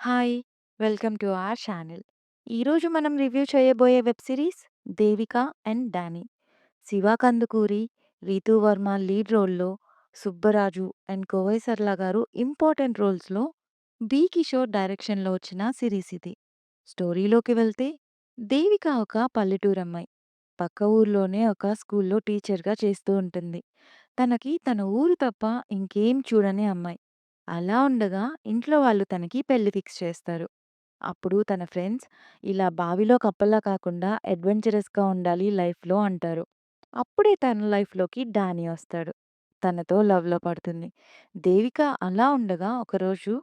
Hi! Welcome to our channel. ఈరోజు మనం review చేయబోయే web series 'Devika and Danny'. Shiva Kandukuri, Ritu Varma lead రోల్‌లో, సుబ్బరాజు అండ్ కోవై సరళ గారు ఇంపార్టెంట్ రోల్స్‌లో, బి. కిషోర్ డైరెక్షన్‌లో వచ్చిన సిరీస్ ఇది. స్టోరీలోకి వెళ్తే దేవిక ఒక పల్లెటూరమ్మాయి. పక్క ఊర్లోనే ఒక స్కూల్‌లో టీచర్‌గా చేస్తూ ఉంటుంది. తనకి తన ఊరు తప్ప ఇంకేం చూడని అమ్మాయి. అలా ఉండగా ఇంట్లో వాళ్ళు తనకి పెళ్లి ఫిక్స్ చేస్తారు. అప్పుడు తన ఫ్రెండ్స్ ఇలా బావిలో కప్పల్లా కాకుండా అడ్వెంచరస్‌గా ఉండాలి లైఫ్‌లో అంటారు. అప్పుడే తన లైఫ్‌లోకి డానీ వస్తాడు. తనతో లవ్‌లో పడుతుంది. దేవిక అలా ఉండగా ఒకరోజు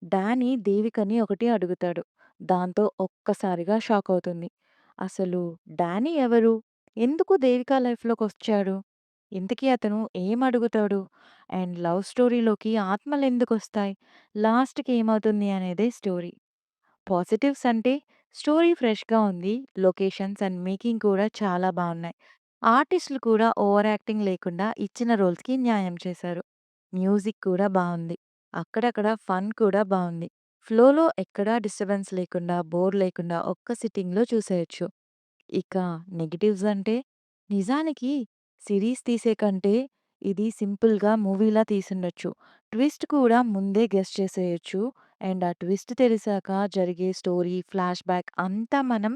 డానీ దేవికని ఒకటి అడుగుతాడు. దాంతో ఒక్కసారిగా షాక్ అవుతుంది. అసలు డానీ ఎవరు? ఎందుకు దేవిక లైఫ్‌లోకొచ్చాడు? ఇంతకీ అతను ఏం అడుగుతాడు? అండ్ లవ్ స్టోరీలోకి ఆత్మలెందుకొస్తాయి? లాస్ట్‌కి ఏమవుతుంది అనేదే స్టోరీ. పాజిటివ్స్ అంటే స్టోరీ ఫ్రెష్‌గా ఉంది. లొకేషన్స్ అండ్ మేకింగ్ కూడా చాలా బావున్నాయి. ఆర్టిస్టులు కూడా ఓవర్ యాక్టింగ్ లేకుండా ఇచ్చిన రోల్స్‌కి న్యాయం చేశారు. మ్యూజిక్ కూడా బావుంది. అక్కడక్కడ ఫన్ కూడా బావుంది. ఫ్లోలో ఎక్కడా డిస్టర్బెన్స్ లేకుండా, బోర్ లేకుండా ఒక్క సిట్టింగ్‌లో చూసేయొచ్చు. ఇక నెగెటివ్స్ అంటే నిజానికి సిరీస్ తీసే కంటే ఇది సింపుల్‌గా మూవీలా తీసుండొచ్చు. ట్విస్ట్ కూడా ముందే గెస్ చేసేయొచ్చు. అండ్ ఆ ట్విస్ట్ తెలిసాక జరిగే స్టోరీ, ఫ్లాష్ బ్యాక్ అంతా మనం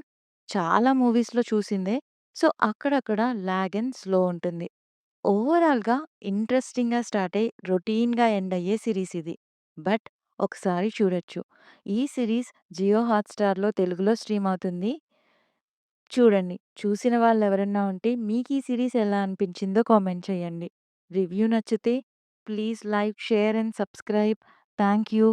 చాలా మూవీస్‌లో చూసిందే. సో, అక్కడక్కడ లాగ్ అండ్ స్లో ఉంటుంది. ఓవరాల్‌గా ఇంట్రెస్టింగ్‌గా స్టార్ట్ అయ్యి రొటీన్‌గా ఎండ్ అయ్యే సిరీస్ ఇది. బట్ ఒకసారి చూడొచ్చు. ఈ సిరీస్ జియో హాట్‌స్టార్‌లో తెలుగులో స్ట్రీమ్ అవుతుంది. చూడండి. చూసిన వాళ్ళెవరన్నా ఉంటే మీకీ సీరీస్ ఎలా అనిపించిందో కామెంట్ చేయండి. రివ్యూ నచ్చితే please like, share and subscribe. Thank you.